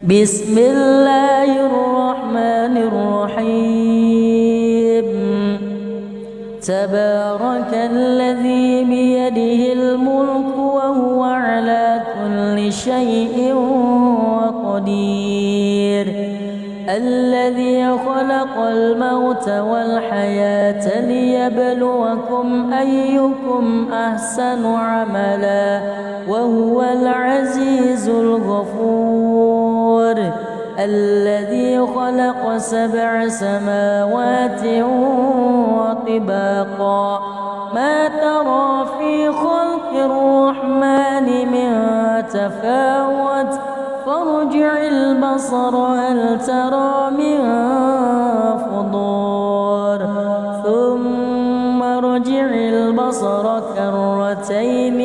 بسم الله الرحمن الرحيم تبارك الذي بيده الملك وهو على كل شيء قدير الذي خلق الموت والحياة ليبلوكم أيكم أحسن عملا وهو العزيز الغفور الذي خلق 7 سماوات وطباقا ما ترى في خلق الرحمن من تفاوت فارجع البصر هل ترى من فطور ثم ارجع البصر كرتين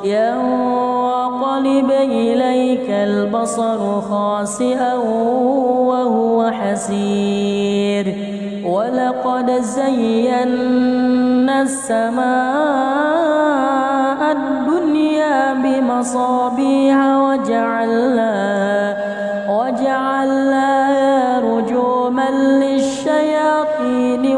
ينقلب إليك البصر خاسئا وهو حسير ولقد زينا السماء الدنيا بمصابيح وجعلناها رجوما للشياطين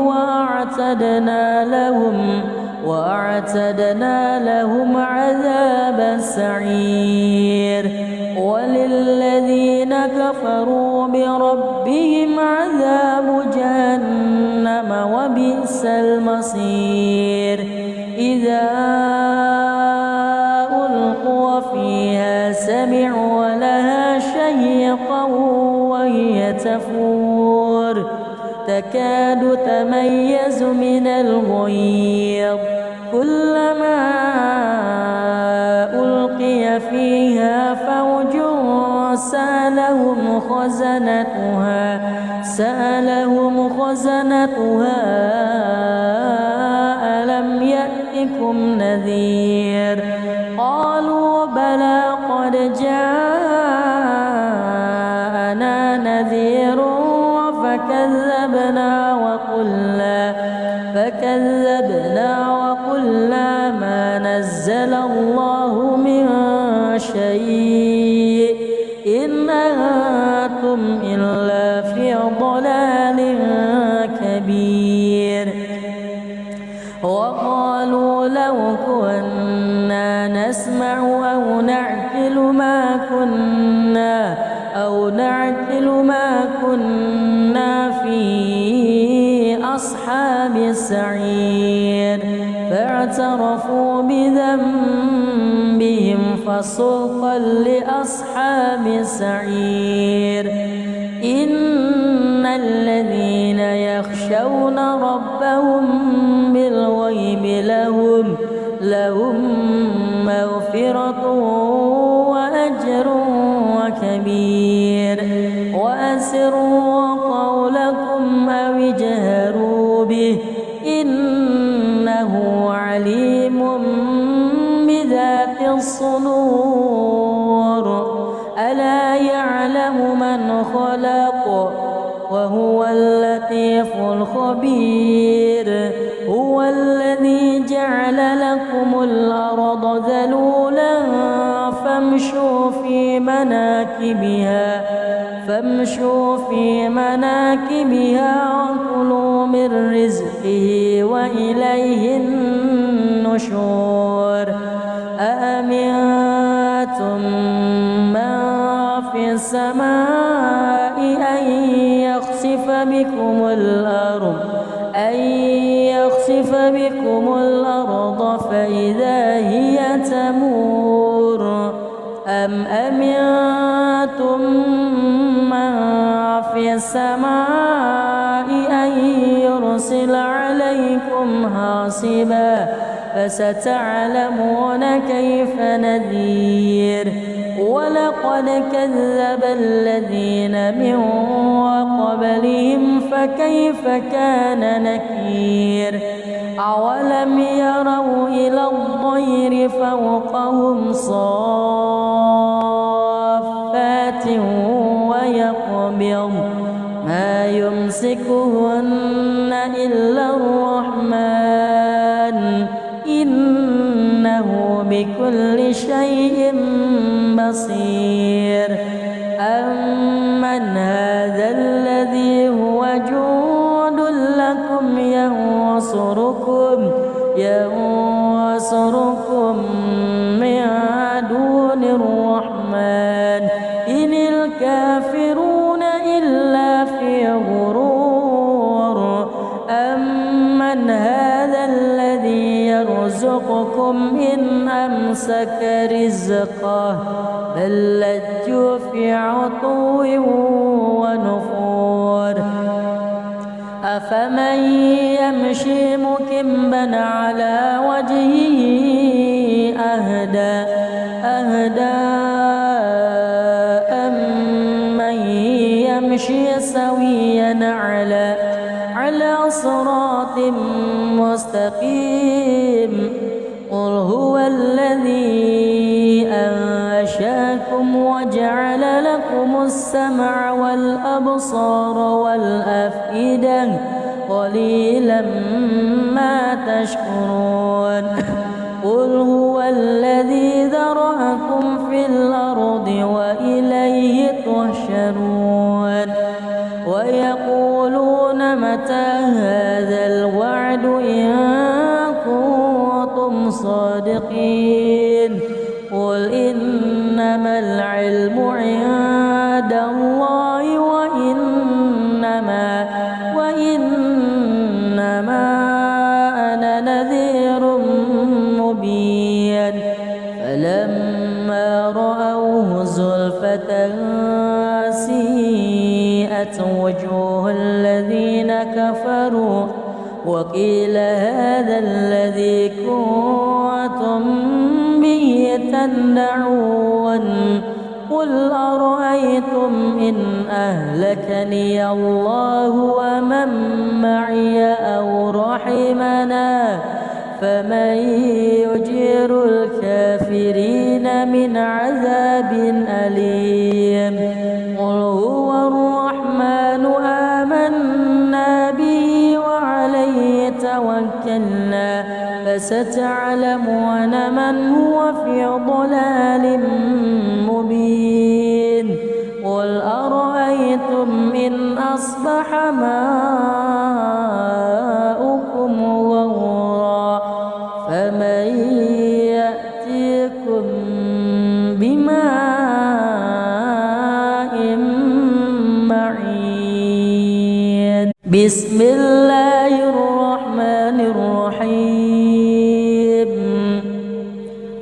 وأعتدنا لهم عذاب السعير وللذين كفروا بربهم عذاب جهنم وبئس المصير إذا ألقوا فيها سمعوا لها شهيقا وهي تفور تكاد تميز من الغيظ كلما ألقي فيها فوج سألهم خزنتها ألم يأتكم نذير قالوا بلى قد جاءنا نذير فكذبنا وقلنا ما نزل الله من شيء إن أنتم إلا في ضلال كبير وقالوا لو كنا نسمع أو نعقل ما كنا في أصحاب السعير فاعترفوا بذنبهم فسوقا لأصحاب السعير إن الذين يخشون ربهم بالغيب لهم مغفرة وأجر كبير وأسروا قولكم أو اجهروا به إنه عليم بذات الصدور ألا يعلم من خلق وهو اللطيف الخبير هو الذي جعل لكم الأرض ذلولا فامشوا في مناكبها وكلوا من رزقه وإليه النشور أأمنتم من في السماء أن يخسف بكم الأرض فإذا هي تمور أم أمنتم من في السماء أن يرسل عليكم حاصبا فستعلمون كيف نذير ولقد كذب الذين من قبلهم فكيف كان نكير أولم يروا إلى الطير فوقهم صافات ويقبض ما يمسكهن إلا الرحمن إنه بكل شيء شيء بصير أمن هذا الذي هو جند لكم ينصركم من دون الرحمن إن الكافرون إلا في غرور أمن هذا الذي يرزقكم إن أمسك رزقه بل لجوا في عتو ونفور أفمن يمشي مكبا على وجهه أهدى أمن يمشي سويا على صراط مستقيم قل هو الذي أنشأكم وجعل لكم السمع والأبصار والأفئدة قليلا ما تشكرون قل هو الذي ذرأكم في الأرض وإليه تحشرون ويقولون متى هذا الوعد إن كنتم صادقين قل إنما العلم عند الله وإنما أنا نذير مبين فلما رأوه زلفة سيئت وجوه الذين كفروا وقيل هذا الذي كنتم به تدعون قل أرأيتم إن أهلكني الله ومن معي أو رحمنا فمن يجير الكافرين من عذاب أليم قل هو الرحمن آمنا به وعليه توكلنا فستعلمون من هو في ضلال مبين قل أرأيتم إن أصبح ماؤكم غورا فمن يأتيكم بماء معين بسم الله الرحمن الرحيم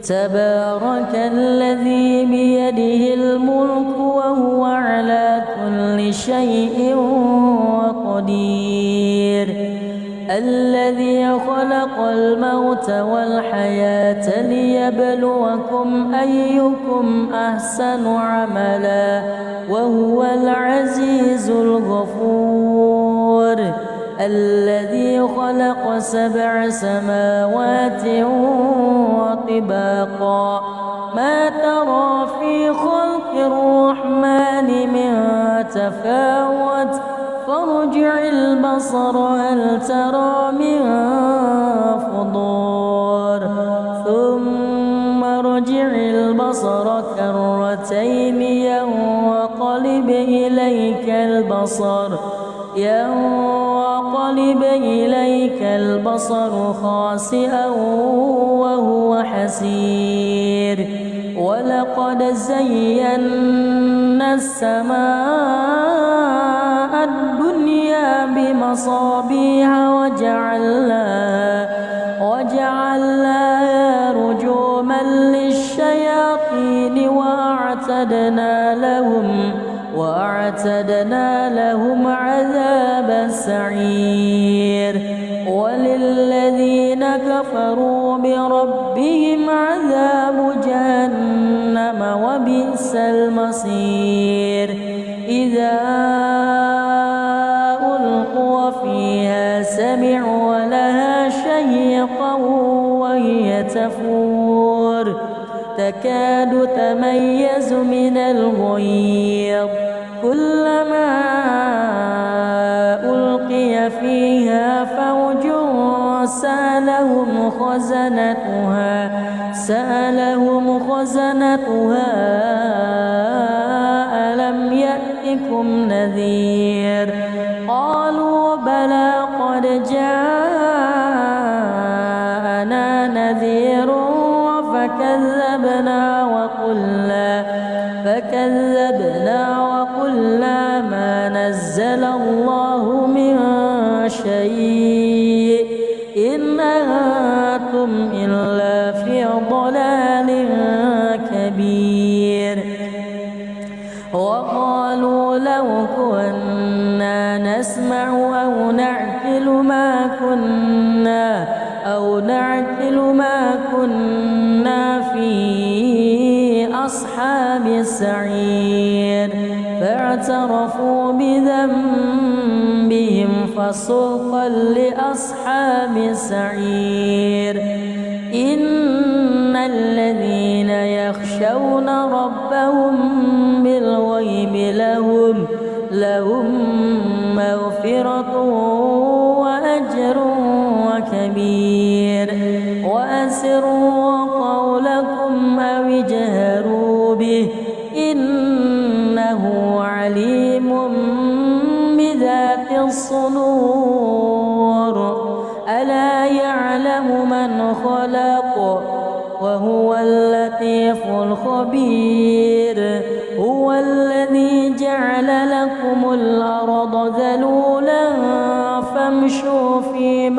تبارك الذي بيده الملك وهو على كل شيء قدير الذي خلق الموت والحياة ليبلوكم أيكم أحسن عملا وهو العزيز الغفور الذي خلق 7 سماوات وطباقا ما ترى في خلق الرحمن من تفاوت فارجع البصر هل ترى من فطور ثم ارجع البصر كرتين ينقلب إليك البصر خاسئا وهو حسير ولقد زينا السماء الدنيا بمصابيح وجعلناها رجوما للشياطين وأعتدنا لهم عذاب السعير وللذين كفروا بربهم عذاب جهنم وبئس المصير إذا ألقوا فيها سمعوا لها شهيقا وهي تفور تكاد تميز من الغيظ كلما ألقي فيها فوج سألهم خزنتها ألم يأتكم نذير قالوا بلى قد جاءنا نذير فكذبنا وقلنا ما نزل الله من شيء إن أنتم إلا في ضلال كبير وقالوا لو كنا نسمع أو نعقل ما كنا في أصحاب السعير فاعترفوا بذنبهم فسحقا لأصحاب السعير إن الذين يخشون ربهم بالغيب لهم مغفرة وأجر كبير وأسروا قولكم أو اجهروا به إنه عليم بذات الصدور ألا يعلم من خلق وهو اللطيف الخبير هو الذي جعل لكم الأرض ذلولا فامشوا في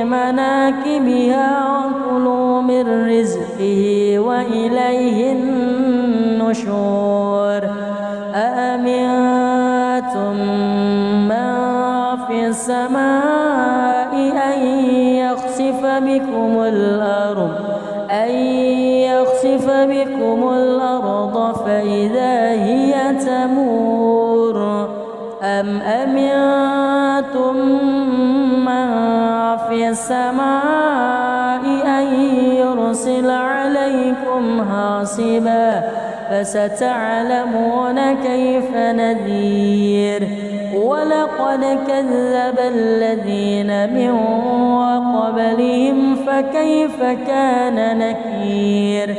مناكبها وكلوا من رزقه وإليه النشور أأمنتم من في السماء أن يخسف بكم الأرض فإذا هي تمور أم أمنتم من في السماء أن يرسل عليكم حاصبا فستعلمون كيف نذير ولقد كذب الذين من قبلهم فكيف كان نكير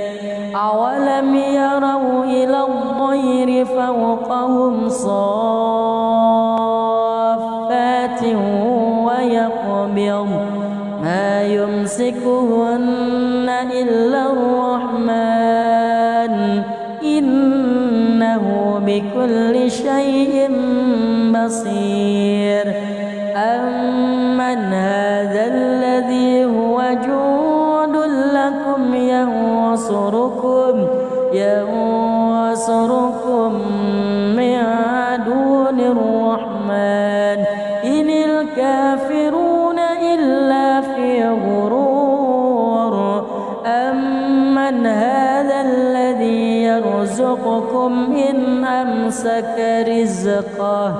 أولم يروا إلى الطير فوقهم صافات ويقبض ما يمسكهن إلا الرحمن إنه بكل شيء بصير أمن هذا الذي هو جند لكم ينصركم من دون الرحمن إن الكافرون إلا في غرور أمن هذا الذي يرزقكم إن أمسك رزقه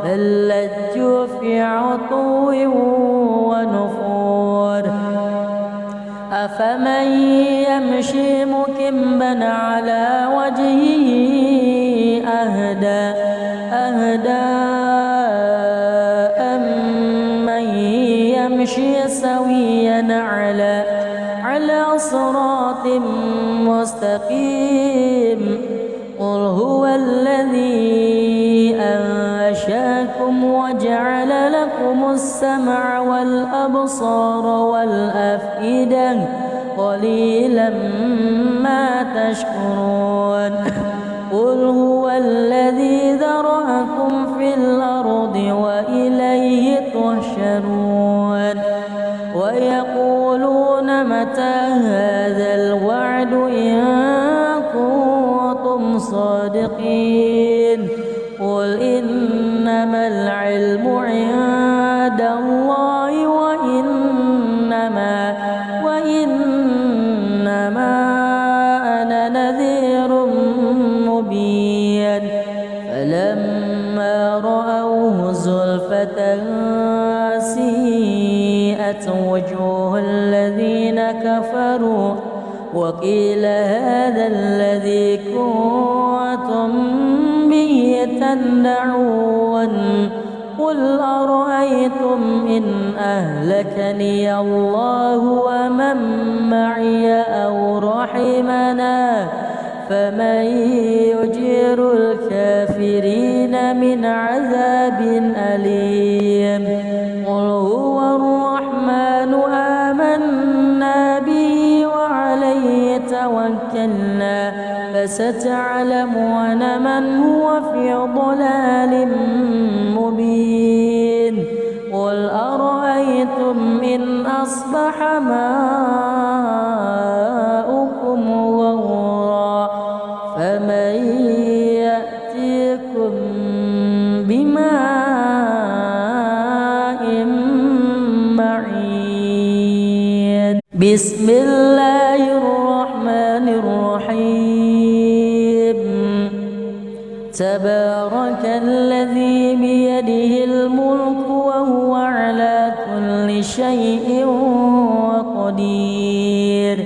بل لجوا في عتو ونفور أفمن يمشي مكبا على وجهه أهدى أمن يمشي سويا على صراط مستقيم قل هو الذي أنشأكم وجعل لكم السمع والأبصار والأفئدة قليلا ما تشكرون قل هو الذي ذرأكم في الأرض وإليه تحشرون ويقولون متى هذا الوعد إن كنتم صادقين قل إنما العلم عند الله وإنما أنا نذير مبين فلما رأوه زلفة سيئت وجوه الذين كفروا وقيل هذا الذي كنتم به تدعون قل أرأيتم إن أهلكني الله ومن معي أو رحمنا فمن يجير الكافرين من عذاب أليم قل هو الرحمن آمنا به وعليه توكلنا فستعلمون من هو في ضلال مبين قل أرأيتم إن أصبح ماؤكم غورا فمن يأتيكم بماء معين بسم الله الرحمن الرحيم تبارك الذي بيده الملك وهو على كل شيء قدير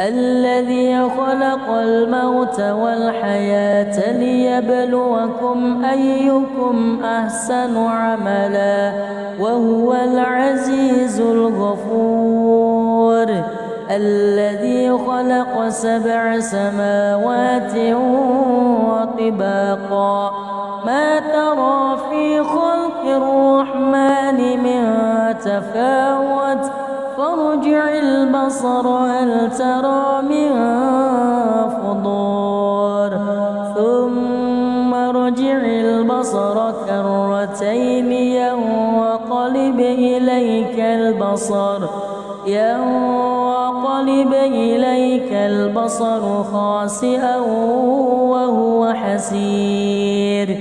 الذي خلق الموت والحياة ليبلوكم أيكم أحسن عملا وهو العزيز الغفور الذي خلق 7 سماوات وطباقا ما ترى في خلق الرحمن من تفاوت فارجع البصر هل ترى من فطور ثم ارجع البصر كرتين ينقلب إليك البصر خاسئا وهو حسير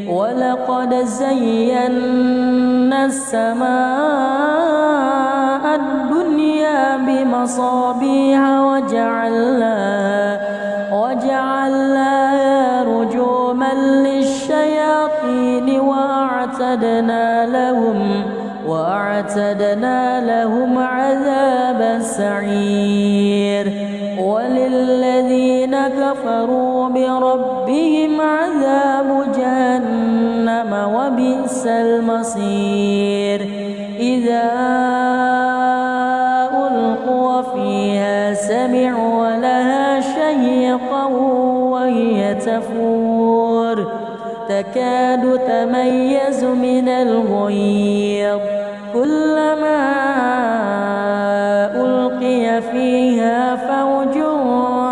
ولقد زينا السماء الدنيا بمصابيح وجعلناها رجوما للشياطين وأعتدنا لهم عذاب السعير وللذين كفروا بربهم عذاب جهنم وبئس المصير إذا ألقوا فيها سمعوا لها شهيقا وهي تفور تكاد تميز من الغيظ كلما ألقي فيها فوج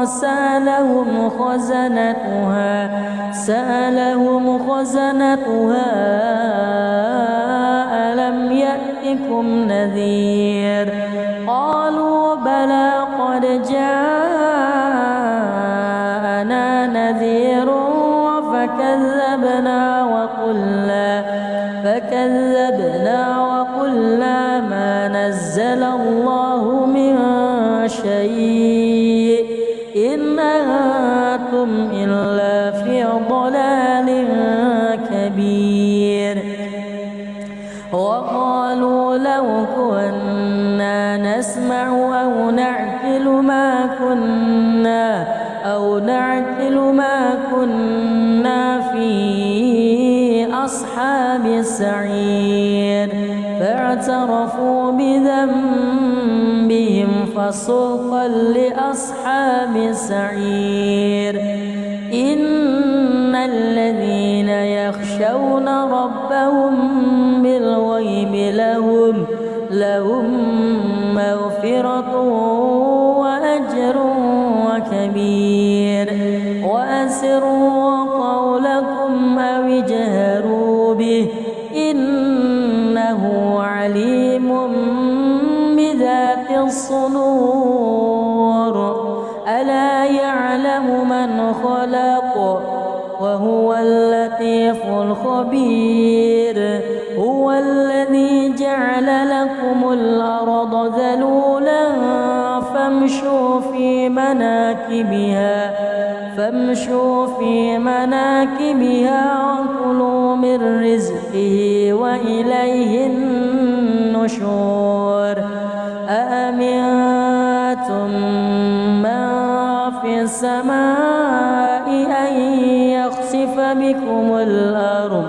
سألهم خزنتها ألم يأتكم نذير قالوا بلى قد جاءنا نذير فكذبنا وقلنا ما نزل الله من شيء إن أنتم إلا في ضلال كبير وقالوا لو كنا نسمع أو نعقل ما كنا في أصحاب السعير فاعترفوا بذنبهم فسوقا لأصحاب السعير إن الذين يخشون ربهم بالغيب لهم مغفرة وأجر كبير وأسروا قولكم أو اجهروا به إنه عليم بذات الصدور ألا يعلم من خلق وهو اللطيف الخبير هو الذي جعل لكم الأرض ذلولا فامشوا في مناكبها وكلوا من رزقه وإليه النشور أأمنتم من في السماء أن يخسف بكم الأرض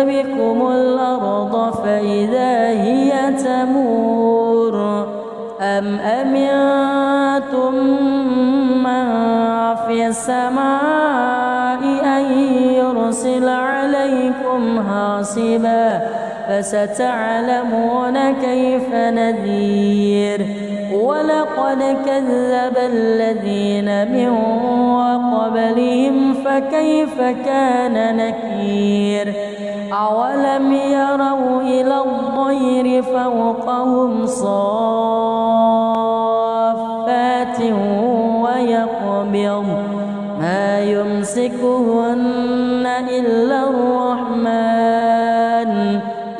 بكم الأرض فإذا هي تمور أم أمنتم من في السماء أن يرسل عليكم حاصبا فستعلمون كيف نذير ولقد كذب الذين من قبلهم فكيف كان نكير أولم يروا إلى الطير فوقهم صافات ويقبض ما يمسكهن إلا الرحمن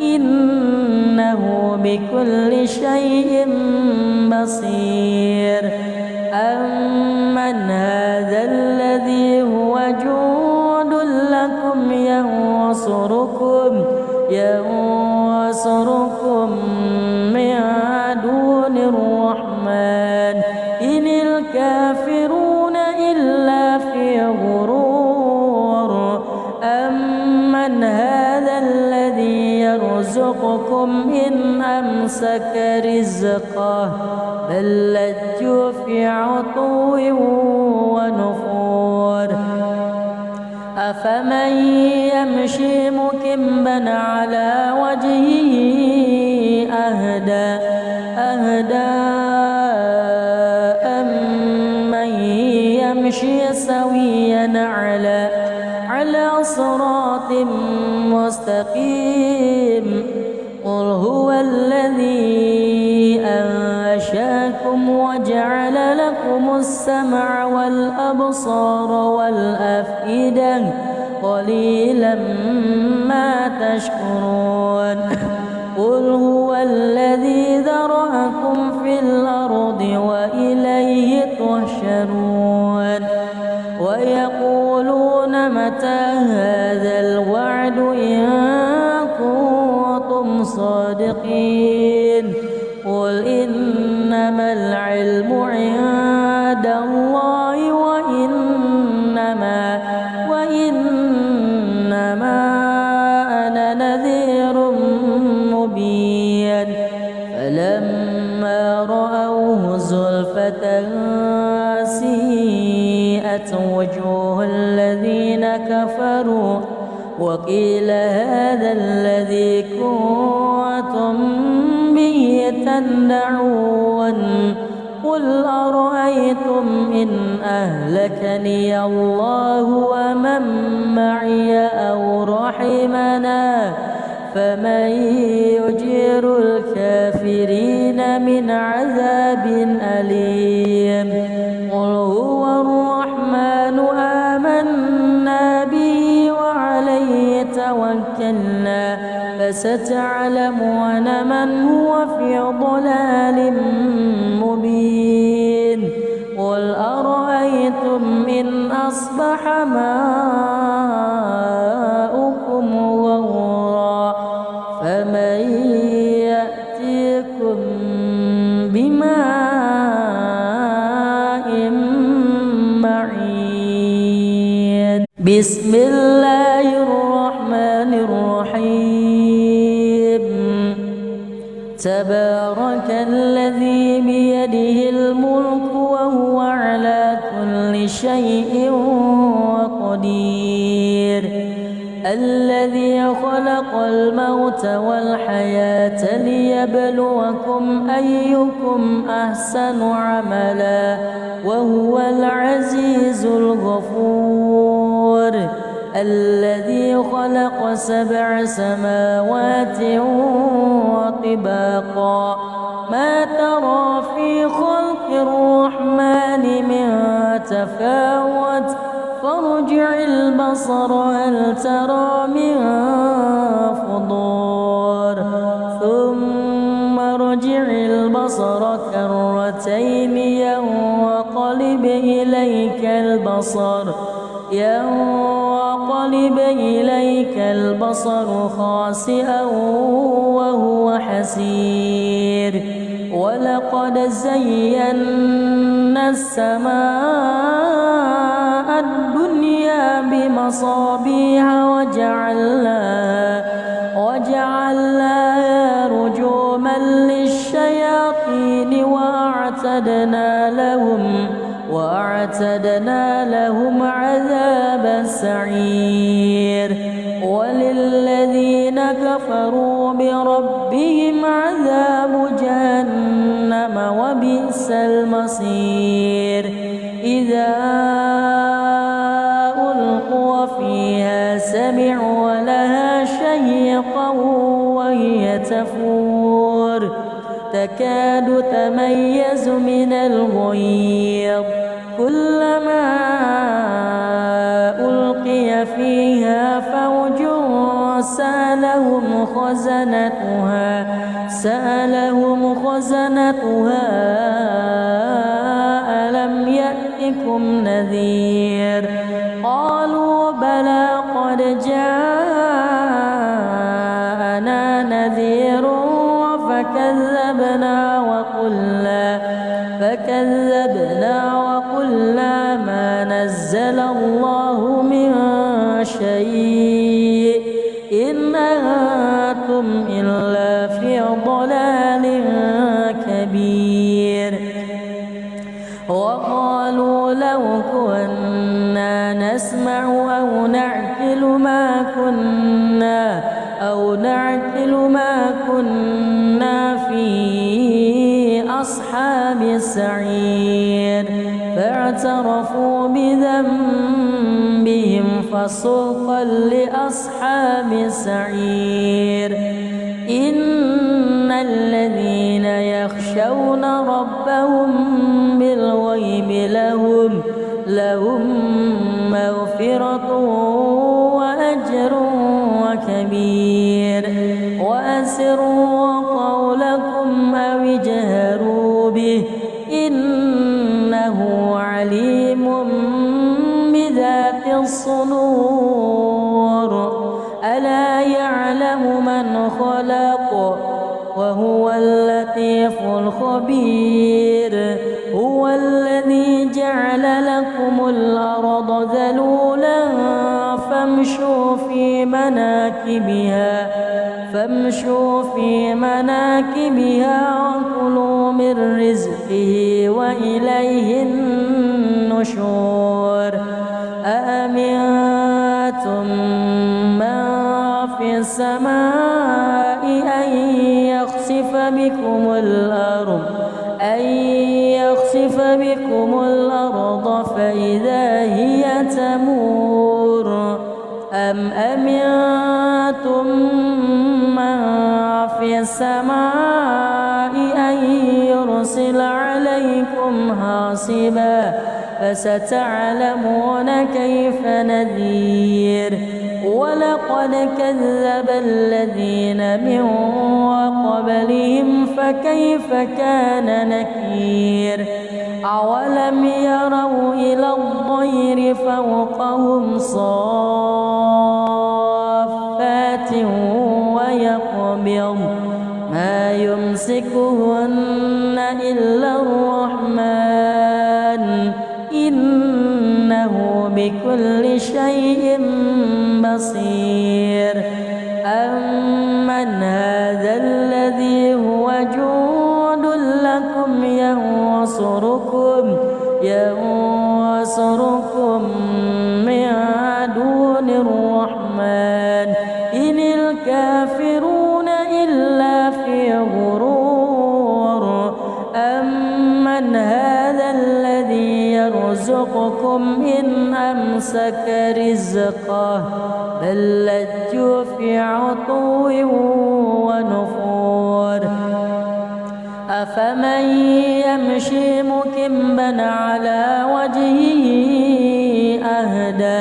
إنه بكل شيء بصير أمن هذا الذي هو جند لكم ينصركم من دون الرحمن إن الكافرون إلا في غرور أمن هذا الذي يرزقكم إن أمسك رزقه بل لجوا في عتو ونفور أفمن يمشي مكبا على وجهه أهدى أمن يمشي سويا على صراط مستقيم قل هو الذي أنشاكم وجعل لكم السمع والأبصار والأفئدة قليلا ما تشكرون قل هو الذي ذرأكم في الأرض وإليه تحشرون ويقولون متى هذا الوعد إن كنتم صادقين قل إنما العلم عند الله وإنما أنا نذير مبين فلما رأوه زلفة سيئت وجوه الذين كفروا وقيل هذا الذي كنتم به تدعون قل أرأيتم إن أهلكني الله ومن معي أو رحمنا فمن يجير الكافرين من عذاب أليم قل هو الرحمن آمنا به وعليه توكلنا فستعلمون من هو في ضلال مبين قل أرأيتم إن أصبح ماؤكم غورا فمن يأتيكم بماء معين بسم الله الرحمن الرحيم تبارك الذي بيده الملك وهو على كل شيء قدير الذي خلق الموت والحياة ليبلوكم أيكم أحسن عملا وهو العزيز الغفور الذي خلق 7 سماوات وطباقا ما ترى في خلق الرحمن من تفاوت فارجع البصر هل ترى من فطور ثم ارجع البصر كرتين ينقلب إليك البصر خاسئا وهو حسير ولقد زينا السماء الدنيا بمصابيح وجعلناها رجوما للشياطين وأعتدنا لهم عذاب السعير وللذين كفروا بربهم عذاب جهنم وبئس المصير إذا ألقوا فيها سمعوا لها شهيقا وهي تفور تكاد تميز من الغيظ كلما ألقي فيها فوج سألهم خزنتها ألم يأتكم نذير قالوا بلى قد جاءنا نذير فكذبنا وقلنا ما نزل الله من شيء إن أنتم إلا في ضلال كبير وقالوا لو كنا نسمع أو نعقل ما كنا في أصحاب السعير فاعترفوا بذنبهم فسوقا لأصحاب السعير إن الذين يخشون ربهم بالغيب لهم مغفرة وأجر كبير وأسروا قولكم أو اجهروا به إنه عليم بذات الصدور ألا يعلم من خلق وهو اللطيف الخبير هو الذي جعل لكم الأرض ذلولا فامشوا في مناكبها وكلوا من رزقه وإليه النشور أأمنتم من في السماء أن يخسف بكم الأرض فإذا هي تمور أم أمنتم من في السماء أن يرسل عليكم حاصبا فستعلمون كيف نذير ولقد كذب الذين من قبلهم فكيف كان نكير أولم يروا إلى الطير فوقهم صافات ويقبض ما يمسكهن إلا الرحمن إنه بكل شيء بصير أمن هذا الذي هو جند لكم ينصركم من دون الرحمن إن الكافرون إلا في غرور أمن هذا الذي يرزقكم إن أمسك رزقه بل لجوا في عتو ونفور أفمن يمشي مكبا على وجهه أهدى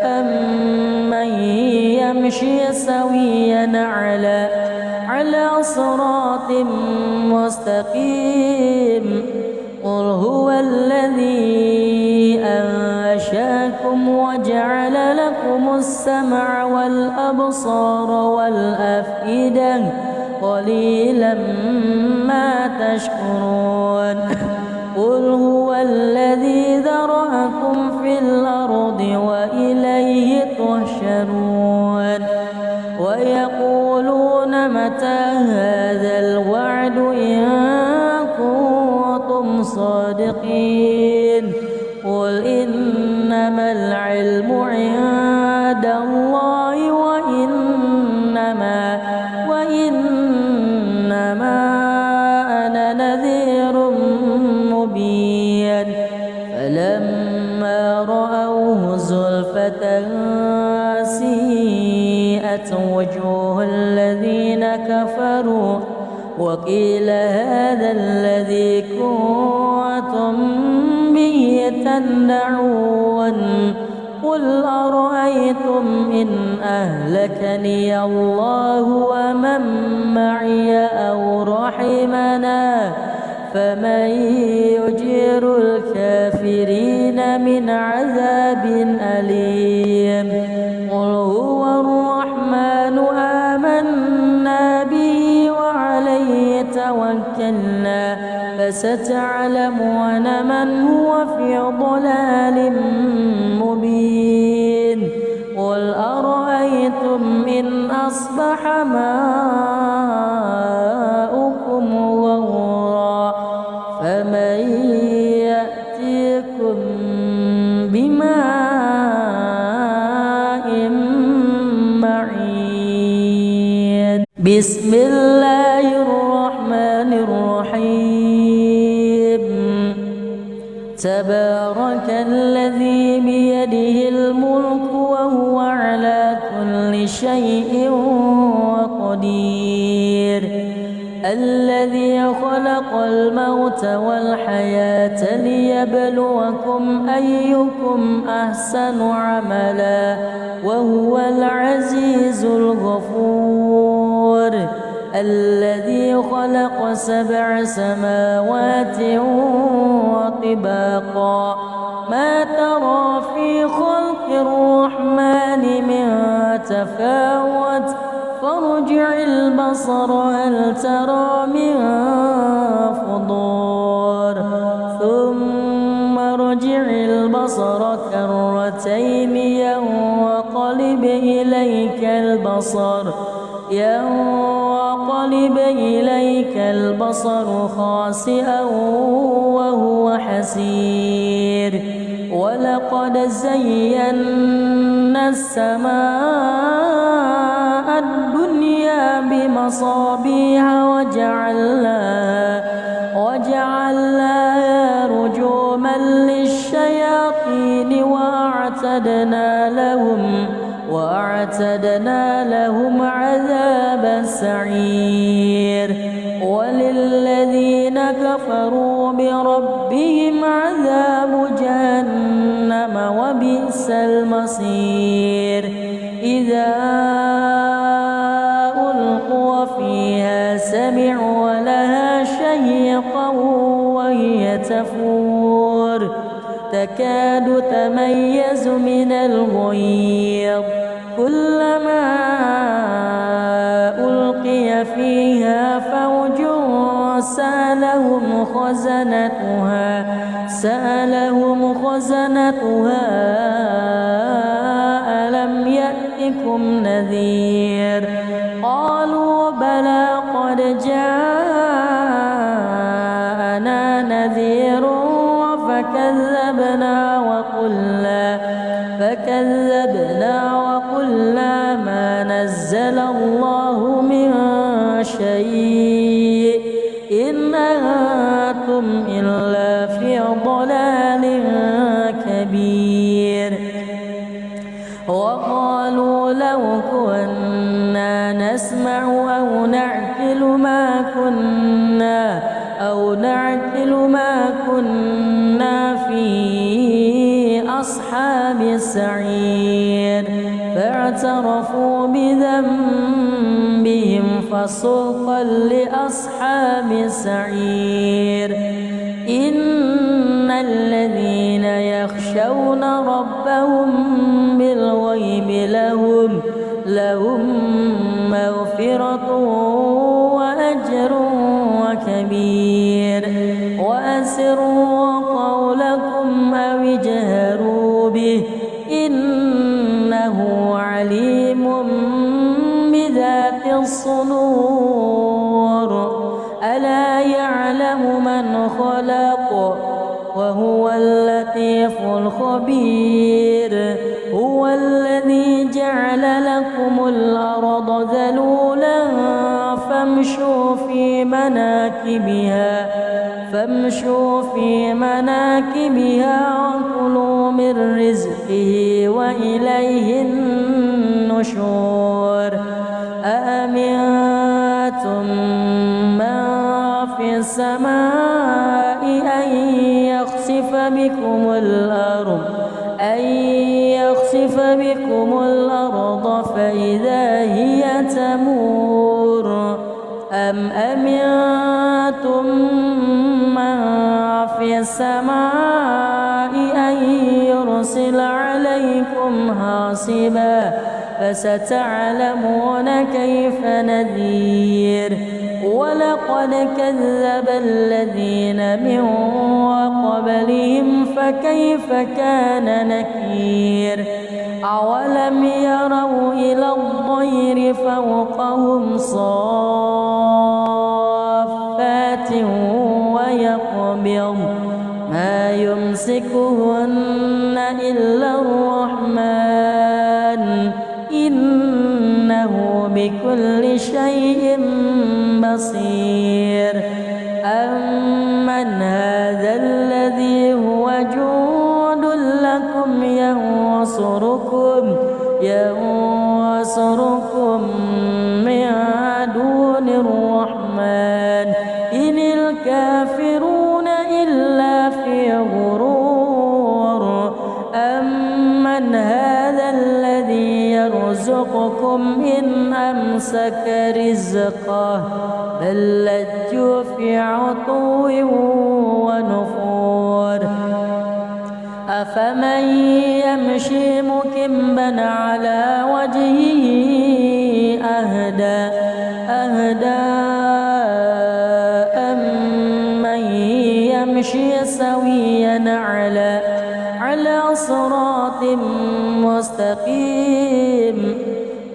أمن يمشي سويا على صراط مستقيم قل هو الذي أنشأكم وجعل لكم السمع والأبصار والأفئدة قليلا ما تشكرون قل هو الذي ذرأكم في الأرض وإليه تحشرون يحشرون ويقولون متى هذا الوعد إن كنتم صادقين قل إنما العلم عند الله وإنما أنا نذير مبين فلما رأوه زلفة سيئت وجوه الذين كفروا وقيل هذا الذي كنتم به تدعون قل أرأيتم إن أهلكني الله ومن معي أو رحمنا فمن يجير الكافرين من عذاب أليم قل هو الرحمن آمنا به وعليه توكلنا فستعلمون من هو في ضلال مبين قل أرأيتم إن أصبح ماؤكم غورا فمن يأتيكم بماء معين بسم الله الرحمن الرحيم تبارك الذي بيده الملك وهو على كل شيء قدير الذي خلق الموت والحياة ليبلوكم أيكم أحسن عملا وهو العزيز الغفور الذي خلق 7 سماوات وطباقا ما ترى في خلق الرحمن من تفاوت فارجع البصر هل ترى من فطور ثم ارجع البصر كرتين ينقلب إليك البصر خاسئا وهو حسير ولقد زينا السماء الدنيا بمصابيح وجعلناها رجوما للشياطين وأعتدنا لهم عذاب السعير وللذين كفروا بربهم عذاب جهنم وبئس المصير إذا ألقوا فيها سمعوا لها شهيقا وهي تفور تكاد تميز من الغيظ كلما ألقي فيها فوج سألهم خزنتها ألم يأتكم نذير قالوا بلى قد جاءنا نذير فكذبنا وقلنا ما نزل الله من شيء إن أنتم إلا في ضلال كبير وقالوا لو كنا نسمع أو نعقل ما كنا في أصحاب السعير فاعترفوا بذنبهم فسوقا لأصحاب السعير إن الذين يخشون ربهم بالغيب لهم مغفرة وأجر كبير وأسروا قولكم أو اجهروا به إنه عليم الصدور ألا يعلم من خلق وهو اللطيف الخبير هو الذي جعل لكم الأرض ذلولا فامشوا في مناكبها وكلوا من رزقه وإليه النشور أأمنتم من في السماء أن يخسف بكم الأرض فإذا هي تمور أم أمنتم من في السماء أن يرسل عليكم حاصبا فستعلمون كيف نذير ولقد كذب الذين من قبلهم فكيف كان نكير أولم يروا إلى الطير فوقهم صافات ويقبض ما يمسكهن إلا الرحمن إنه بكل شيء بصير أمن هذا الذي هو جند لكم ينصركم من دون الرحمن إن الكافرون إلا في غرور أمن هذا الذي يرزقكم إن أمسك رزقه بل لجوا في عتو ونفور أفمن يمشي مكبا على وجهه أهدى أمن يمشي سويا على صراط مستقيم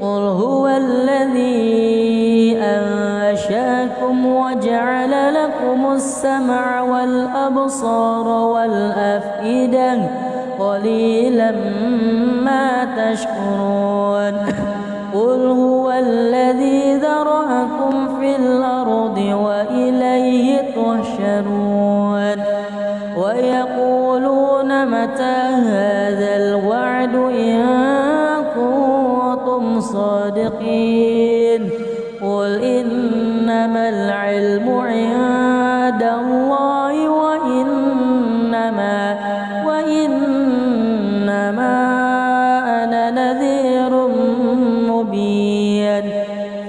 قل هو الذي أنشأكم وجعل لكم السمع والأبصار والأفئدة قليلا ما تشكرون قل هو الذي ذرأكم في الأرض وإليه تحشرون ويقولون متى هذا الوعد إن كنتم صادقين قل إنما العلم عند الله وإنما أنا نذير مبين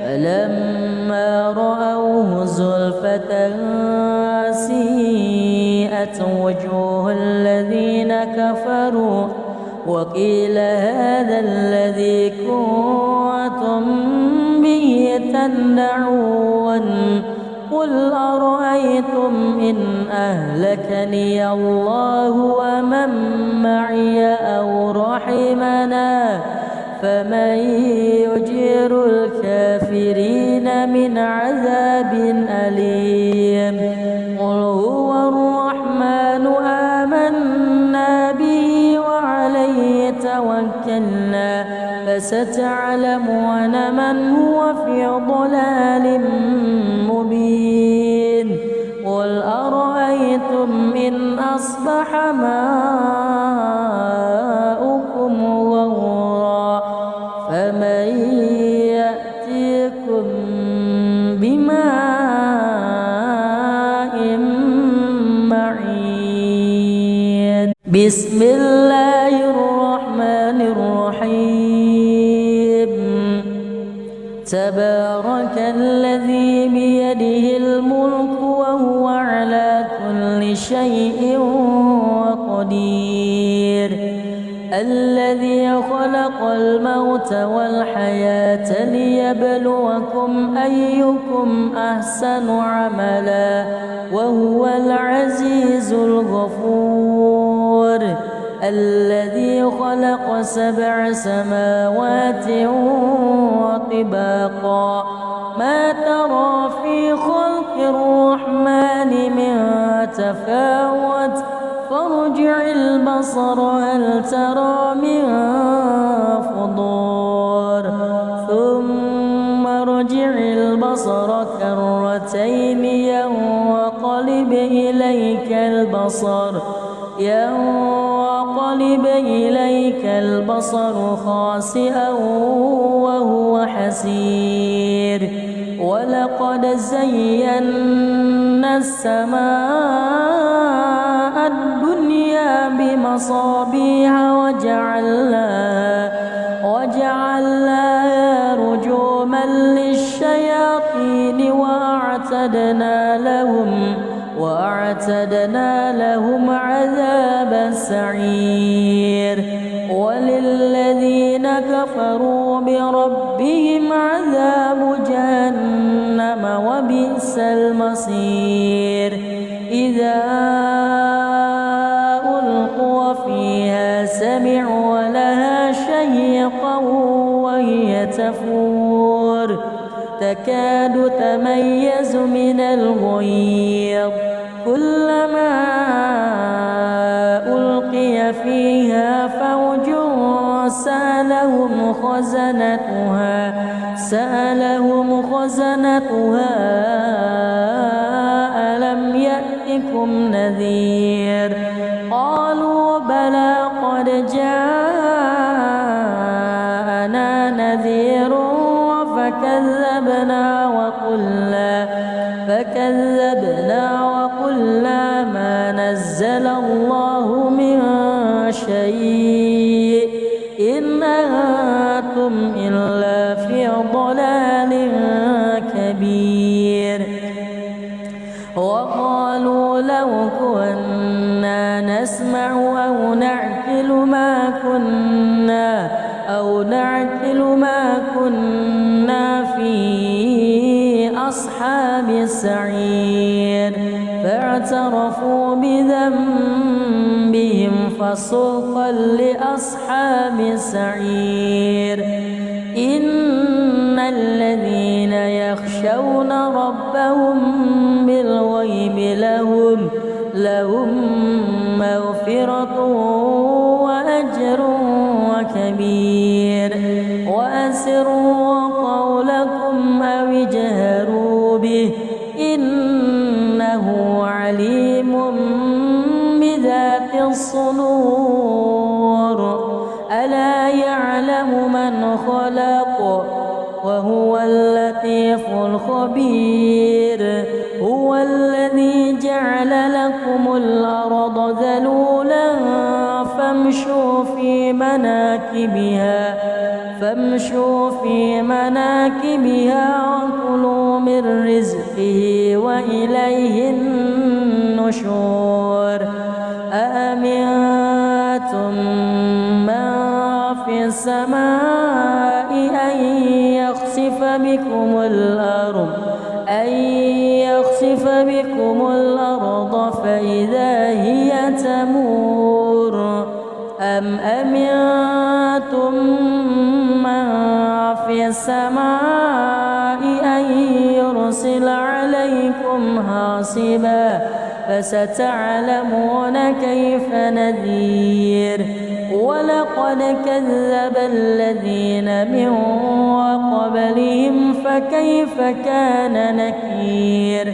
فلما رأوه زلفة سيئت وجوه الذين كفروا وقيل هذا الذي كنتم به تدعون قل أرأيتم إن أهلكني الله ومن معي أو رحمنا فمن يجير الكافرين من عذاب أليم قل هو الرحمن آمنا به وعليه توكلنا فستعلمون من هو في ضلال مبين قل أرأيتم إن أصبح ماؤكم غورا فمن يأتيكم بماء معين بسم الله الرحمن الرحيم تبارك الذي بيده الملك وهو على كل شيء قدير الذي خلق الموت والحياة ليبلوكم أيكم أحسن عملا وهو العزيز الغفور الذي خلق 7 سماوات وطباقا ما ترى في خلق الرحمن من تفاوت فارجع البصر هل ترى من فطور ثم ارجع البصر كرتين ينقلب إليك البصر خاسئا وهو حسير ولقد زينا السماء الدنيا بمصابيح وجعلناها رجوما للشياطين وأعتدنا لهم عذاب السعير وللذين كفروا بربهم عذاب جهنم وبئس المصير إذا ألقوا فيها سمعوا لها شهيقا وهي تفور تكاد تميز من الغيظ كلما ألقي فيها فوج سألهم خزنتها ألم يأتكم نذير قالوا بلى قد جاءنا نذير فكذبنا وقلنا ما نزل الله من شيء إن أنتم إلا في ضلال كبير وقالوا لو كنا نسمع أو نعقل ما كنا في أصحاب السعير فاعترفوا بذنبهم فسوقا لأصحاب السعير إن الذين يخشون ربهم بالغيب لهم مغفرة وأجر كبير وأسروا قولكم أو اجهروا به إنه عليم بذات الصدور ألا يعلم من خلق وهو اللطيف الخبير هو الذي جعل لكم الأرض ذلولا فامشوا في مناكبها وكلوا من رزقه وإليه النشور أأمنتم من في السماء أن يخسف بكم الأرض فإذا هي تمور أم أمنتم من في السماء أن يرسل عليكم حاصبا فستعلمون كيف نذير ولقد كذب الذين من قبلهم فكيف كان نكير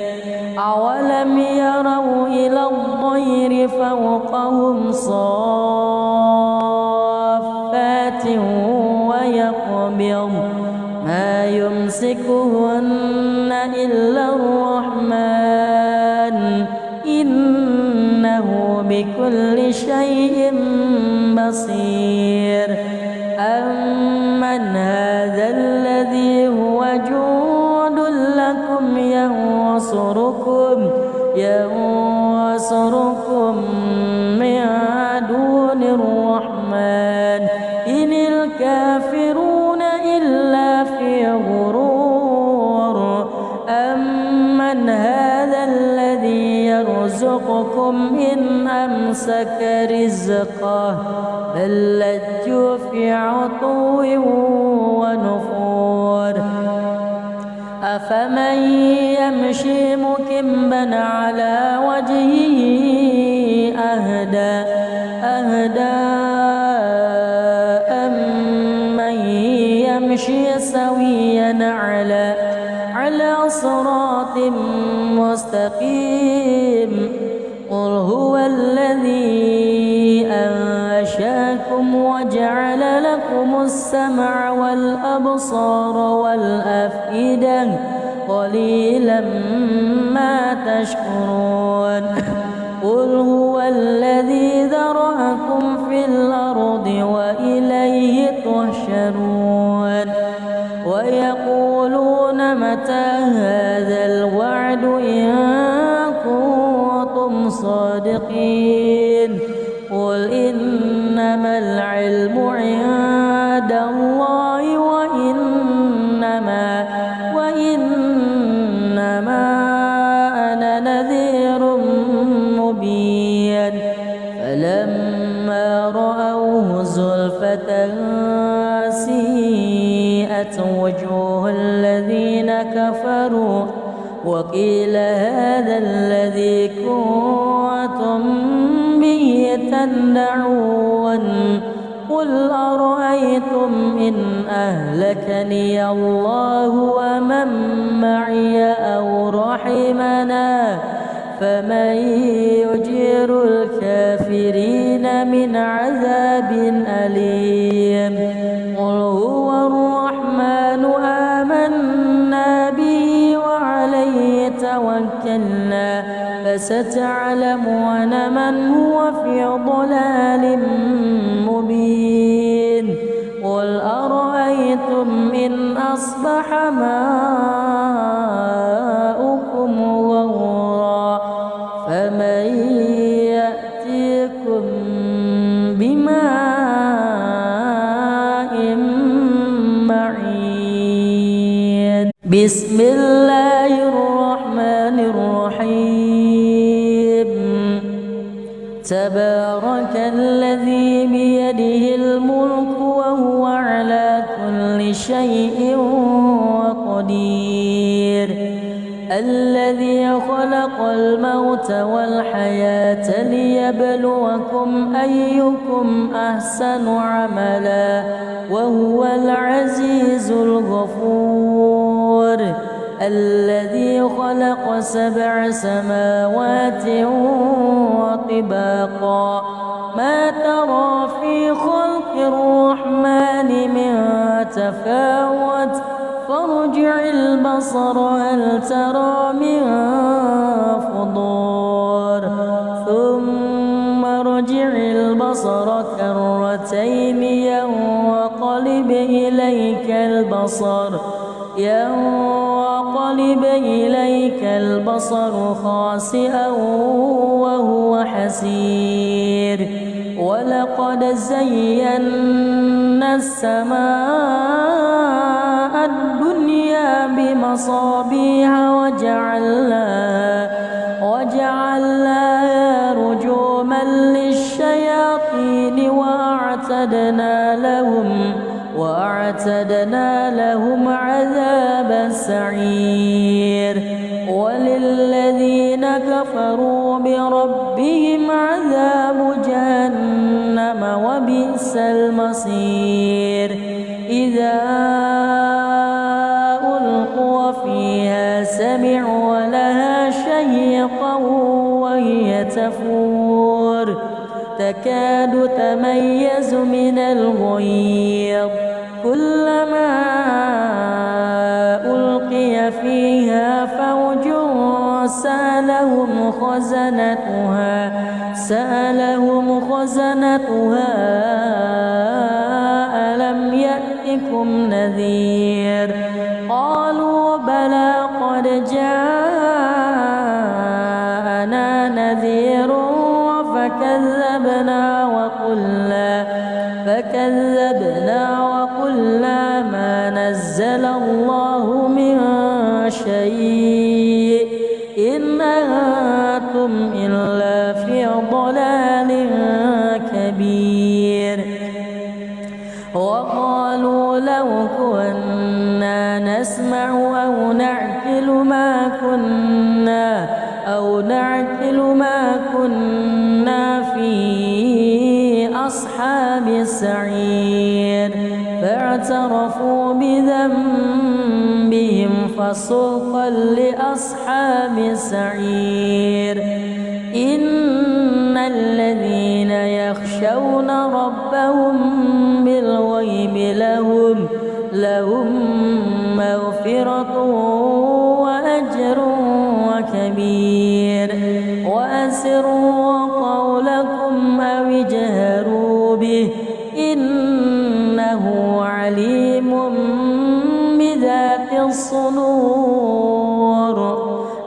أولم يروا إلى الطير فوقهم صافات ويقبض ما يمسكهن إلا الرحمن إنه بكل شيء بصير أمن هذا الذي هو جند لكم ينصركم من دون الرحمن إن الكافرون إلا في غرور أمن هذا الذي يرزقكم إن أمسك رزقه بل لجوا في عتو ونفور أفمن يمشي مكبا على وجهه أهدى أمن يمشي سويا على صراط مستقيم قل هو الذي أنشأكم وجعل لكم السمع والأبصار والأفئدة قليلا ما تشكرون قل هو الذي ذرأكم في الأرض وإليه تحشرون ويقولون متى هذا الوعد إن كنتم صادقين قل إنما العلم عند الله وإنما أنا نذير مبين فلما رأوه زلفة سيئت وجوه الذين كفروا وقيل هذا الذي كنتم به تدعون قل أرأيتم إن أهلكني الله ومن معي أو رحمنا فمن يجير الكافرين من عذاب أليم قل هو الرحمن آمنا به وعليه توكلنا فستعلمون من هو في ضلال مبين قل أرأيتم إن أصبح ماؤكم غورا فمن يأتيكم بماء معين بسم الله الرحمن الرحيم تبارك الذي بيده الملك وهو على كل شيء قدير الذي خلق الموت والحياة ليبلوكم أيكم أحسن عملا وهو العزيز الغفور الذي خلق 7 سماوات وطباقا ما ترى في خلق الرحمن من تفاوت فارجع البصر هل ترى من فطور ثم ارجع البصر كرتين ينقلب إليك البصر خاسئا وهو حسير ولقد زينا السماء الدنيا بمصابيح وجعلناها رجوما للشياطين وأعتدنا لهم عذاب السعير وللذين كفروا بربهم عذاب جهنم وبئس المصير إذا ألقوا فيها سمعوا لها شهيقا وهي تفور تكاد تميز من الغيظ كلما ألقي فيها فوج سألهم خزنتها ألم يأتكم نذير قالوا بلى قد جاءنا نذير فكذبنا وقلنا ما نزل الله من شيء إن أنتم إلا في ضلال كبير وقالوا لو كنا نسمع أو نعقل نعقل ما كنا في أصحاب السعير فاعترفوا بذنبهم فسوقا لأصحاب السعير إن الذين يخشون ربهم بالغيب لهم مغفرة وأجر كبير وأسروا قولكم أو اجهروا به إنه عليم بذات الصدور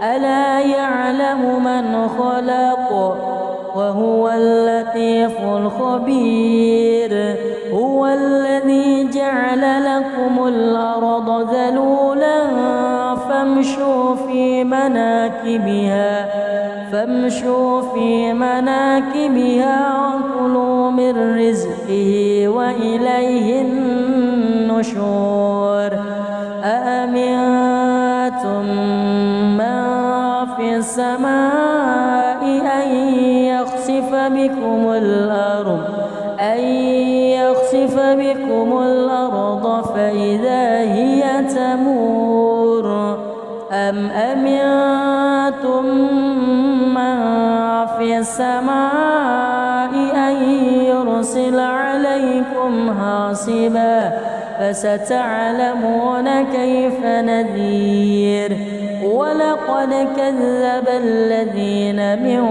ألا يعلم من خلق وهو اللطيف الخبير هو الذي جعل لكم الأرض ذلولا فامشوا في مناكبها وكلوا من رزقه وإليه النشور أأمنتم من في السماء أن يخسف بكم الأرض فإذا هي تمور أم أمنتم من في السماء أن يرسل عليكم حاصبا فستعلمون كيف نذير ولقد كذب الذين من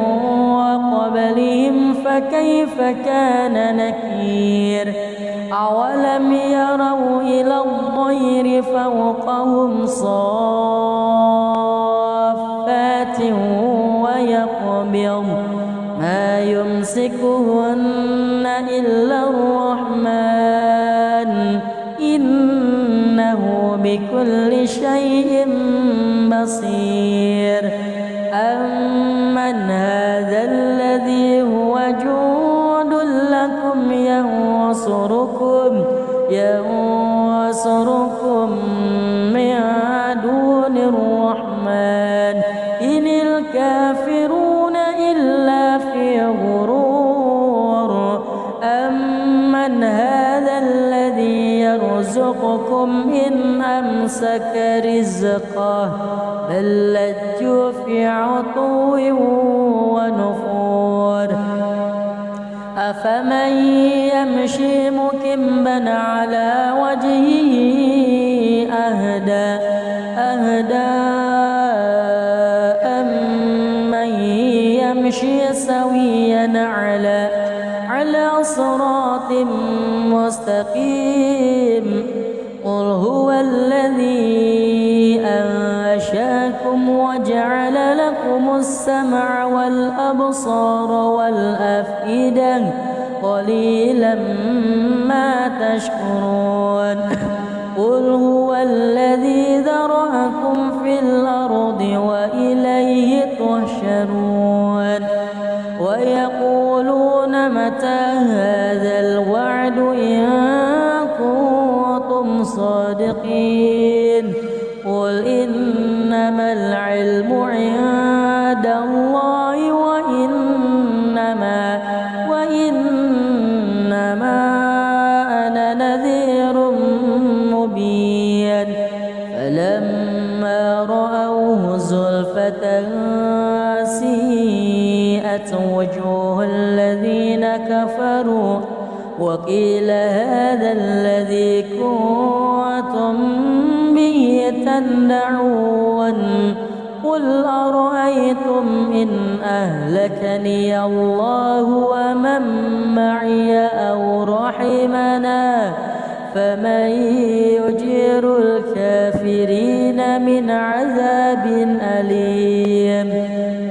قبلهم فكيف كان نكير أولم يروا إلى الطير فوقهم صافات ويقبض ما يمسكهن إلا الرحمن إنه بكل شيء بصير أمن هذا الذي هو جند لكم ينصركم من دون الرحمن إن الكافرون إلا في غرور أمن هذا الذي يرزقكم إن أمسك رزقه بل لجوا في عتو ونفور أفمن يمشي مكبا على وجهه أهدى أمن يمشي سويا على صراط مستقيم قل هو الذي أنشأكم وجعل لكم السمع والأبصار والأفئدة قليلا ما تشكرون قل هو الذي ذرأكم في الأرض وإليه تحشرون ويقولون متى هذا الوعد إن كنتم صادقين قل إنما العلم عند الله وإنما أنا نذير مبين فلما رأوه زلفة سيئت وجوه الذين كفروا وقيل هذا الذي كنتم به تدعون قل أرأيتم إن أهلكني الله ومن معي أو رحمنا فمن يجير الكافرين من عذاب أليم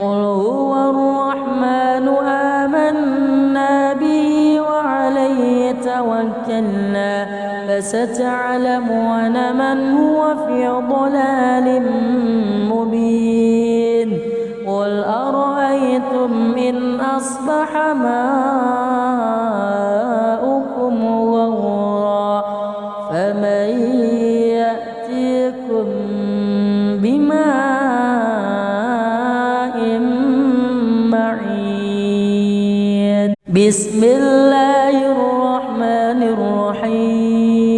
قل هو الرحمن آمنا به وعليه توكلنا فستعلمون من هو في ضلال مبين قل أرأيتم إن أصبح ماؤكم غورا فمن يأتيكم بماء بسم الله الرحمن الرحيم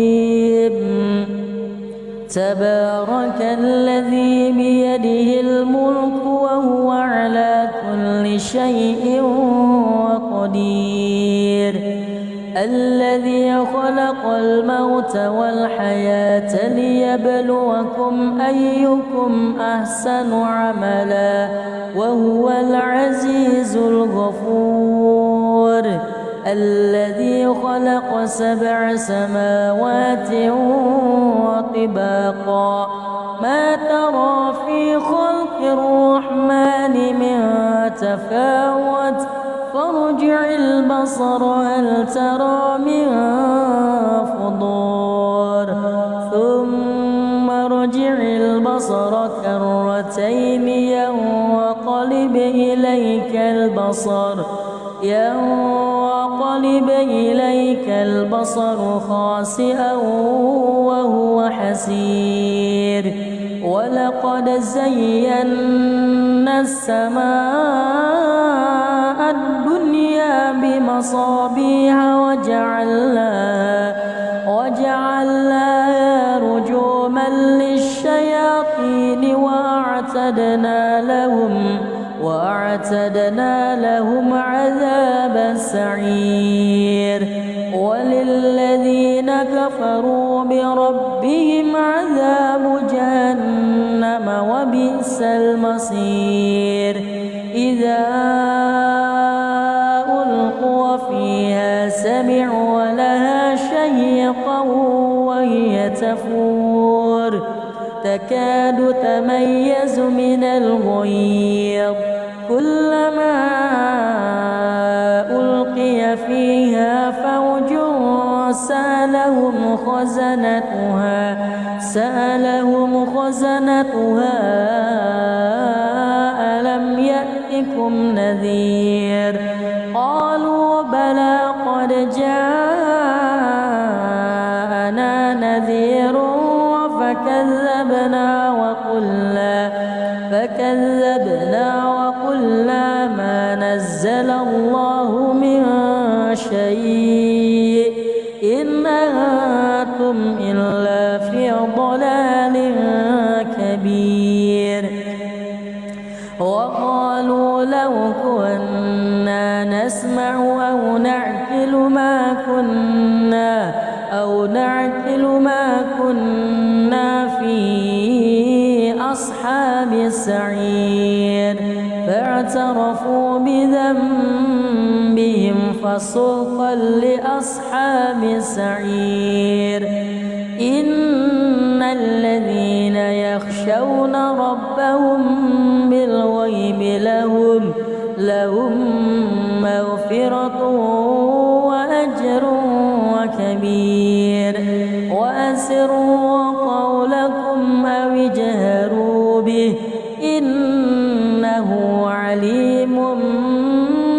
تبارك الذي بيده الملك وهو على كل شيء قدير الذي خلق الموت والحياة ليبلوكم أيكم أحسن عملا وهو العزيز الغفور الذي خلق 7 سماوات وطباقا ما ترى في خلق الرحمن من تفاوت فارجع البصر هل ترى من فطور ثم ارجع البصر كرتين ينقلب إليك البصر خاسئا وهو حسير ولقد زينا السماء الدنيا بمصابيح وجعلناها رجوما للشياطين وأعتدنا لهم عذاب السعير وللذين كفروا بربهم عذاب جهنم وبئس المصير إذا ألقوا فيها سمعوا لها شهيقا وهي تفور تكاد تميز من الغيظ كلما ألقي فيها فوج سألهم خزنتها ألم يأتكم نذير قالوا بلى قد جاءنا نذير فكذبنا وقلنا ما نزل الله من شيء إن أنتم إلا في ضلال كبير وقالوا لو كنا نسمع أو نعقل ما كنا في أصحاب السعير فاعترفوا بذنبهم فسوقا لأصحاب السعير إن الذين يخشون ربهم بالغيب لهم مغفرة وأجر كبير وأسروا قولكم أو اجهروا به إنه عليم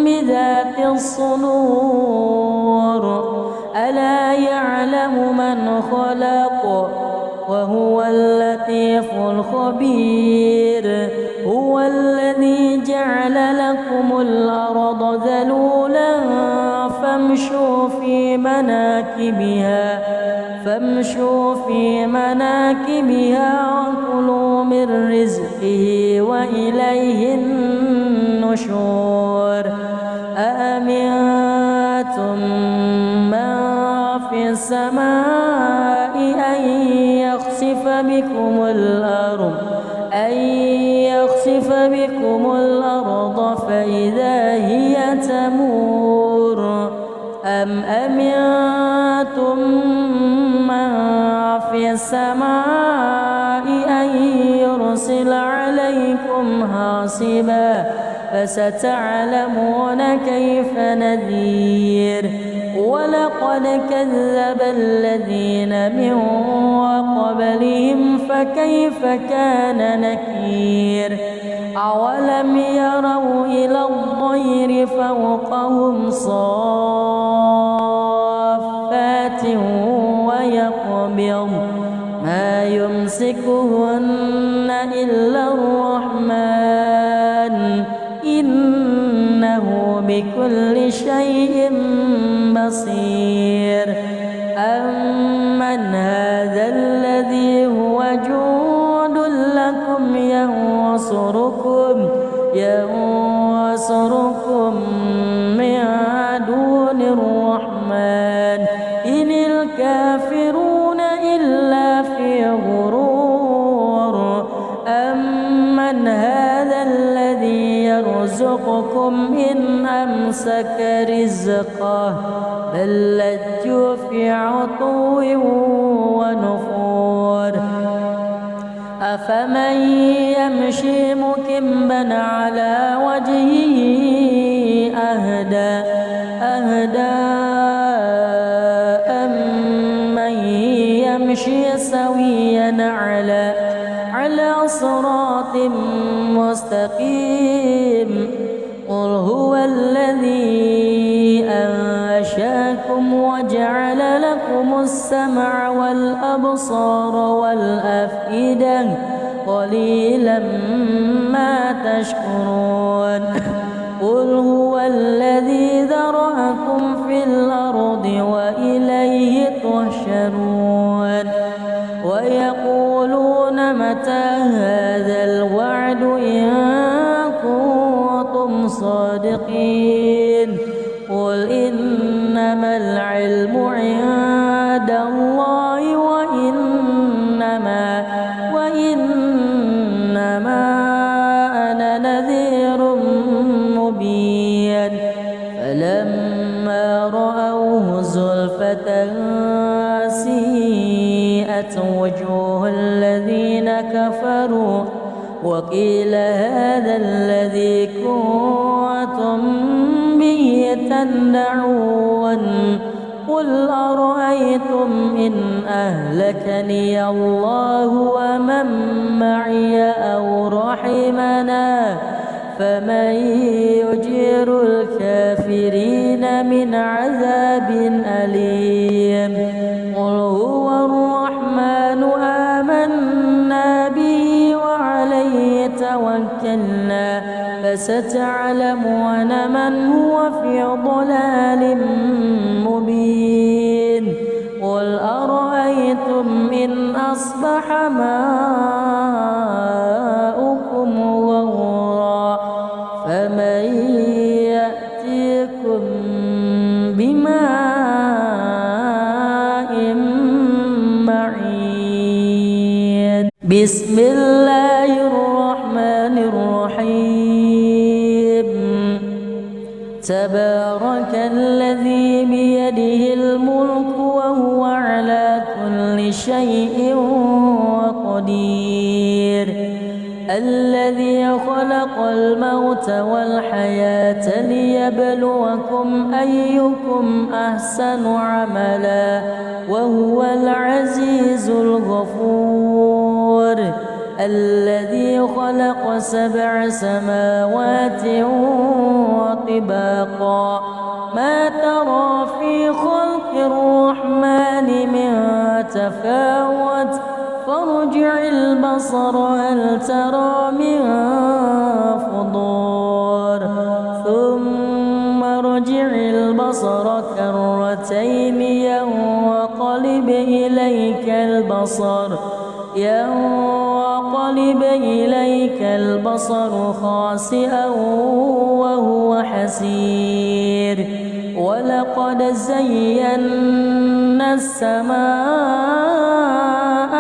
بذات الصدور ألا يعلم من خلق وهو اللطيف الخبير هو الذي جعل لكم الأرض ذلولا فامشوا في مناكبها وكلوا من رزقه وإليه النشور أأمنتم من في السماء أن يخسف بكم الأرض فإذا هي تمور أم أمنتم من في السماء أن يرسل عليكم حاصبا فستعلمون كيف نذير ولقد كذب الذين من قبلهم فكيف كان نكير أولم يروا إلى الطير فوقهم صافات ويقبض ما يمسكهن إلا الرحمن إنه بكل شيء بصير أمن هذا الذي هو جند لكم ينصركم من دون الرحمن إن الكافرون إلا في غرور أمن هذا الذي يرزقكم إن أمسك رزقه بل لجوا في عتو ونفور أفمن يمشي مكبا على وجهه أهدى أمن يمشي سويا على صراط مستقيم قل هو الذي أنشأكم وجعل لكم السمع والأبصار والأفئدة قليلا ما تشكرون قل هو الذي ذرأكم في الأرض وإليه تحشرون ويقولون متى هذا الوعد إن كنتم صادقين قل إنما العلم عند الله وإنما أنا نذير مبين فلما رأوه زلفة سيئت وجوه الذين كفروا وقيل هذا الذي كنتم به تدعون قل أرأيتم إن أهلكني الله ومن معي أو رحمنا فمن يجير الكافرين من عذاب أليم قل هو الرحمن آمنا به وعليه توكلنا فستعلمون من هو في ضلال مبين قل أرأيتم إن أصبح ماؤكم غورا فمن يأتيكم بماء معين بسم الله الرحمن الرحيم تبارك الذي بيده الملك وهو على كل شيء قدير الذي خلق الموت والحياة ليبلوكم أيكم أحسن عملا وهو العزيز الغفور الذي خلق 7 سماوات وطباقا ما ترى في خلق الرحمن من تفاوت فارجع البصر هل ترى من فطور ثم ارجع البصر كرتين ينقلب إليك البصر خاسئا وهو حسير ولقد زينا السماء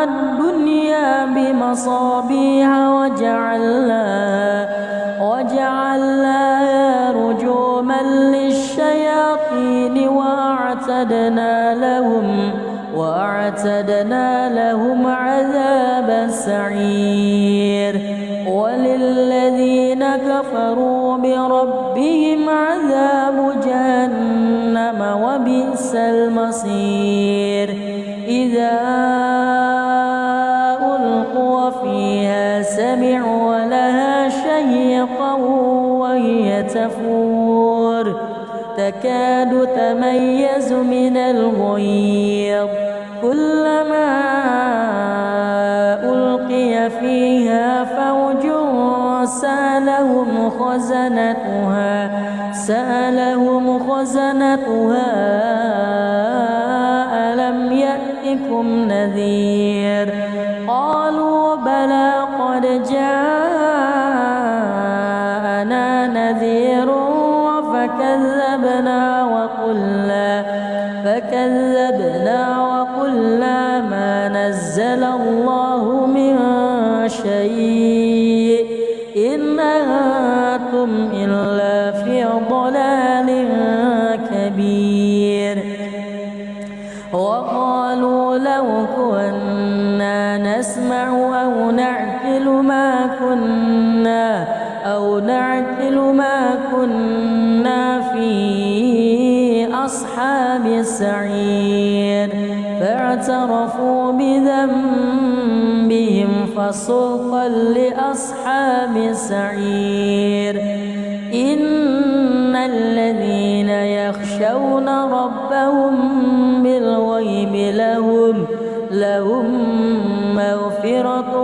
الدنيا بمصابيح وجعلناها رجوما للشياطين وأعتدنا لهم عذاب السعير وللذين كفروا بربهم عذاب جهنم وبئس المصير إذا ألقوا فيها سمعوا لها شهيقا وهي تفور تكاد تميز من الغيظ كلما ألقي فيها فوج سألهم سألهم خزنتها ألم يأتكم نذير قالوا بلى قد جاءنا نذير فكذبنا وقلنا ما نزل الله من شيء إن أنتم إلا في ضلال كبير وقالوا لو كنا نسمع أو نعقل ما كنا في أصحاب السعير فاعترفوا بذنبهم فسوقا لأصحاب السعير إن الذين يخشون ربهم بالغيب لهم مغفرة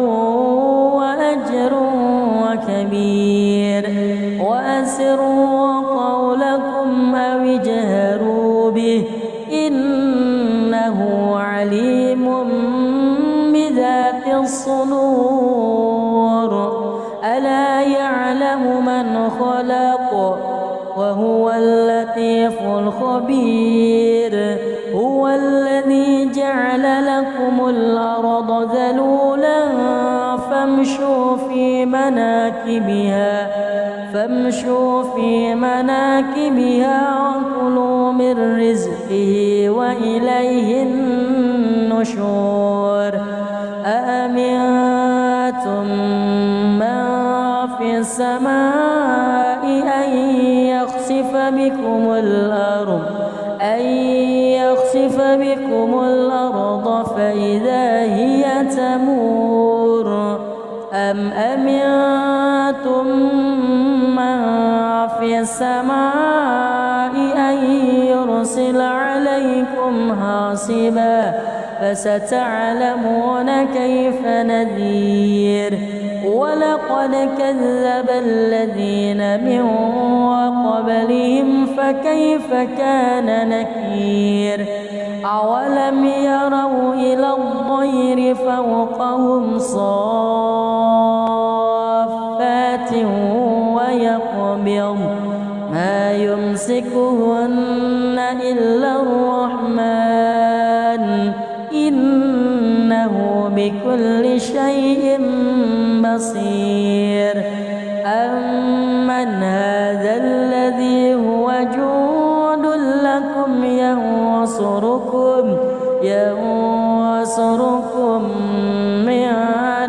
وأجر كبير وأسروا قولكم أو اجهروا به إنه عليم بذات الصدور ألا يعلم من خلق وهو اللطيف الخبير هو الذي جعل لكم الأرض ذلولا فامشوا في مناكبها وكلوا من رزقه وإليه النشور أأمنتم من في السماء أن يخسف بكم الأرض فإذا هي تمور أم أمنتم من في السماء أن يرسل عليكم حاصبا فستعلمون كيف نذير ولقد كذب الذين من قبلهم فكيف كان نكير أولم يروا إلى الطير فوقهم صافات ويقبض ما يمسكهن إلا الرحمن إنه بكل شيء بصير أمن هذا الذي هو جند لكم ينصركم من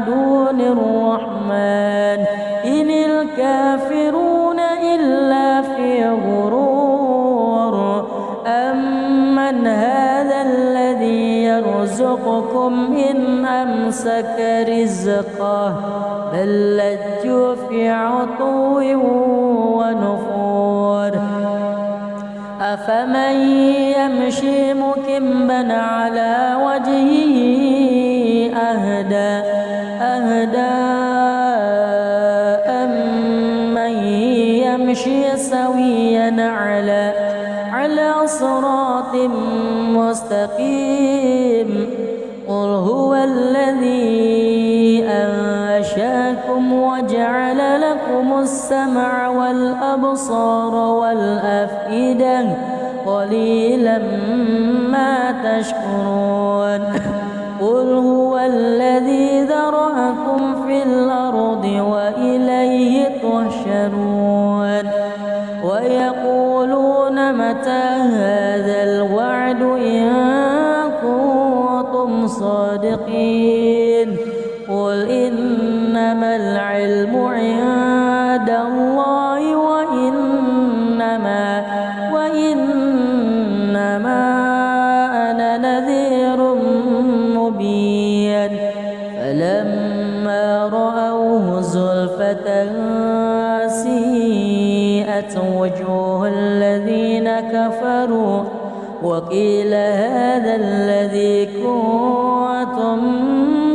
دون الرحمن إن الكافرون إلا في غرور أمن هذا الذي يرزقكم إن أمسك رزقه بل لجوا في عتو ونفور أفمن يمشي مكبا على وجهه أهدى أمن يمشي سويا على صراط مستقيم قل هو الذي أنشأكم وجعل لكم السمع والأبصار والأفئدة قليلا ما تشكرون قل هو الذي ذرأكم في الأرض وإليه تحشرون ويقولون متى هذا الوعد إن كنتم صادقين قل إنما العلم عند الله وإنما أنا نذير مبين فلما رأوه زلفة سيئت وجوه الذين كفروا وقيل هذا الذي كنتم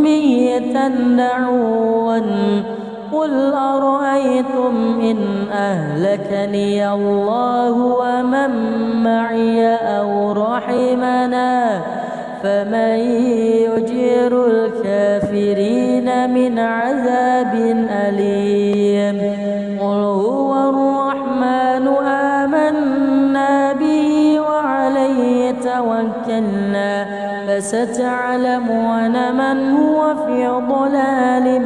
به تدعون قل أرأيتم إن أهلكني الله ومن معي أو رحمنا فمن يجير الكافرين من عذاب أليم قل هو الرحمن آمنا به وعليه توكلنا فستعلمون من هو في ضلال